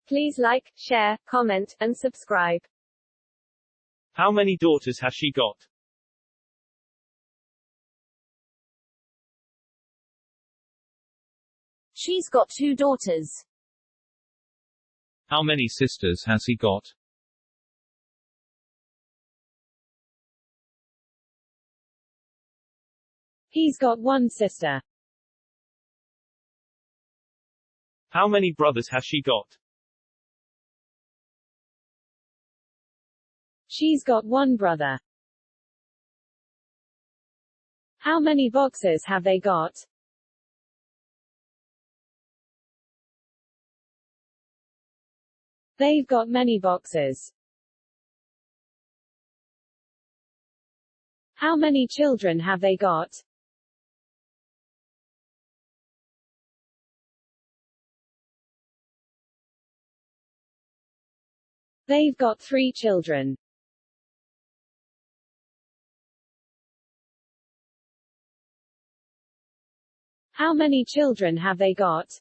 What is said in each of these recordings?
Please like, share, comment, and subscribe. How many daughters has she got? She's got 2 daughters. How many sisters has he got? He's got 1 sister. How many brothers has she got? She's got 1 brother. How many boxes have they got? They've got many boxes. How many children have they got? They've got 3 children. How many children have they got?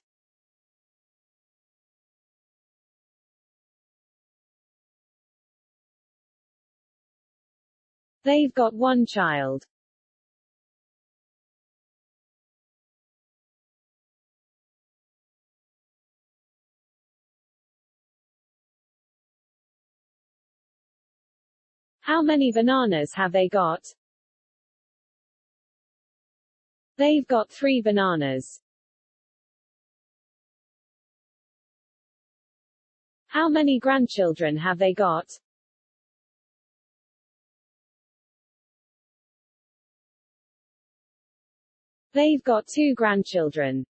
They've got 1 child. How many bananas have they got? They've got 3 bananas. How many grandchildren have they got? They've got 2 grandchildren.